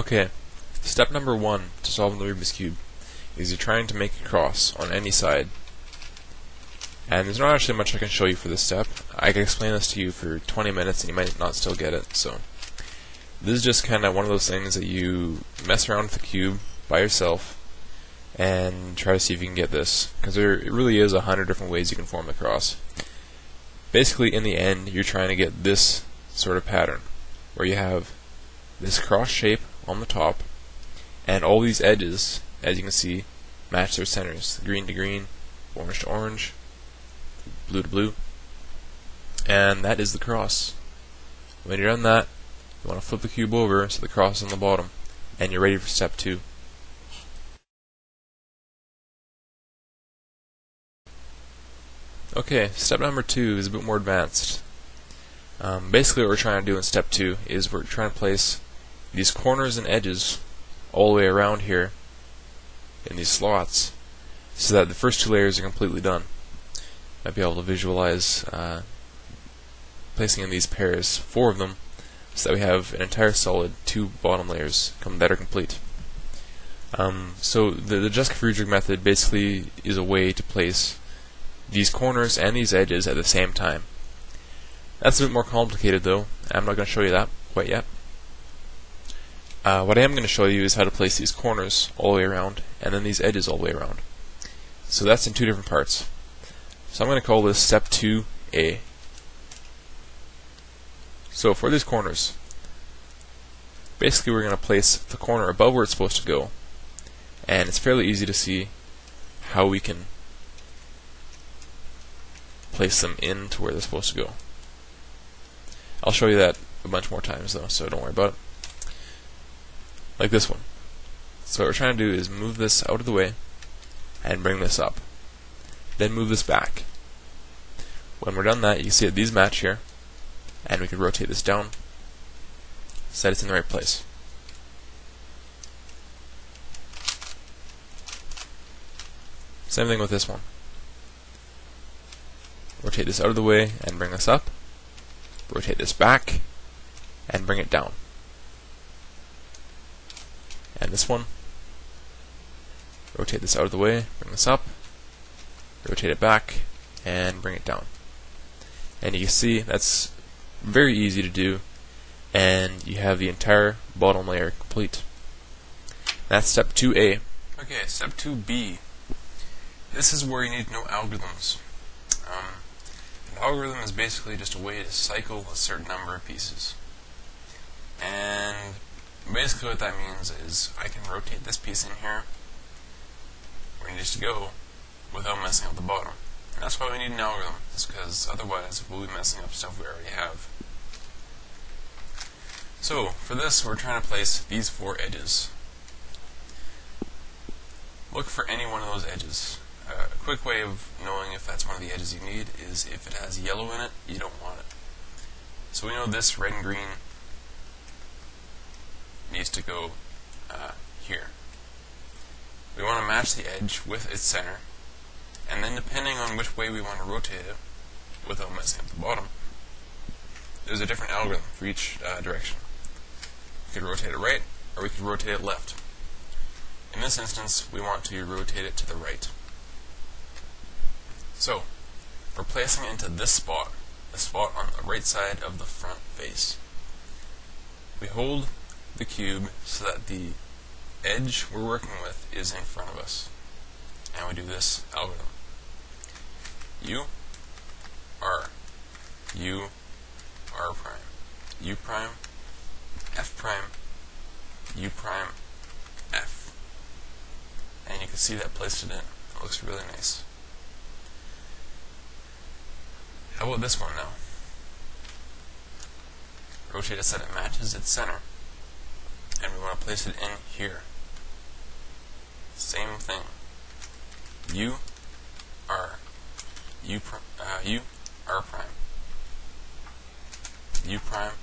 Okay, step number 1 to solving the Rubik's Cube is you're trying to make a cross on any side. And there's not actually much I can show you for this step. I can explain this to you for 20 minutes and you might not still get it. So this is just kind of one of those things that you mess around with the cube by yourself and try to see if you can get this, because there really is 100 different ways you can form the cross. Basically, in the end, you're trying to get this sort of pattern where you have this cross shape on the top and all these edges, as you can see, match their centers: green to green, orange to orange, blue to blue, and that is the cross. When you're done that, you want to flip the cube over so the cross is on the bottom, and you're ready for step 2. Okay, step number 2 is a bit more advanced. Basically what we're trying to do in step 2 is we're trying to place these corners and edges all the way around here in these slots so that the first 2 layers are completely done. Might be able to visualize placing in these pairs, 4 of them, so that we have an entire solid 2 bottom layers that are complete. So the Jessica Fredrich method basically is a way to place these corners and these edges at the same time. That's a bit more complicated though. I'm not going to show you that quite yet. What I am going to show you is how to place these corners all the way around and then these edges all the way around. So that's in 2 different parts. So I'm going to call this step 2A. So for these corners, basically we're going to place the corner above where it's supposed to go, and it's fairly easy to see how we can place them into where they're supposed to go. I'll show you that a bunch more times though, so don't worry about it. Like this one. So what we're trying to do is move this out of the way and bring this up. Then move this back. When we're done that, you can see that these match here, and we can rotate this down so that it's in the right place. Same thing with this one. Rotate this out of the way and bring this up. Rotate this back and bring it down. And this one, rotate this out of the way, bring this up, rotate it back, and bring it down. And you can see that's very easy to do, and you have the entire bottom layer complete. That's step 2A. Okay, step 2B. This is where you need to know algorithms. An algorithm is basically just a way to cycle a certain number of pieces. And basically what that means is I can rotate this piece in here where it needs to go without messing up the bottom. And that's why we need an algorithm, is because otherwise we'll be messing up stuff we already have. So for this, we're trying to place these 4 edges. Look for any one of those edges. A quick way of knowing if that's one of the edges you need is if it has yellow in it, you don't want it. So we know this red and green needs to go here. We want to match the edge with its center, and then depending on which way we want to rotate it without messing up the bottom, there's a different algorithm for each direction. We could rotate it right, or we could rotate it left. In this instance, we want to rotate it to the right. So, we're placing it into this spot, the spot on the right side of the front face. We hold the cube so that the edge we're working with is in front of us. And we do this algorithm. U, R, U, R prime, U prime, F prime, U prime, F. And you can see that placed it in. It looks really nice. How about this one now? Rotate it so that it matches its center. And we want to place it in here. Same thing. U, R, U, U, R prime, U prime,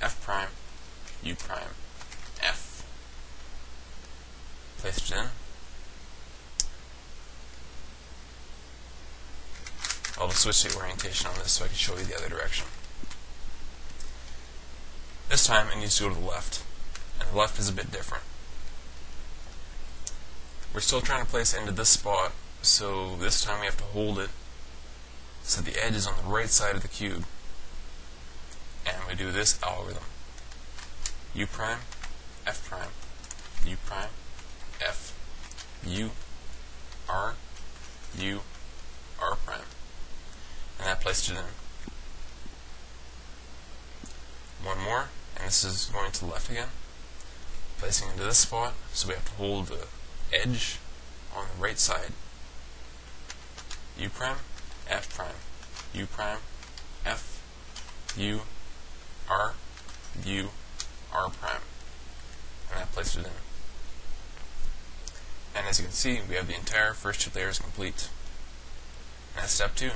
F prime, U prime, F. Place it in. I'll just switch the orientation on this so I can show you the other direction. This time it needs to go to the left, and The left is a bit different. We're still trying to place it into this spot, so this time we have to hold it so the edge is on the right side of the cube. And we do this algorithm. U prime, F prime, U prime, F, U, R, U, R prime. And that places it in. One more, and this is going to the left again. Placing into this spot, so we have to hold the edge on the right side. U prime, F prime, U prime, F, U, R, U, R prime. And that places it in. And as you can see, we have the entire first two layers complete. And that's step 2.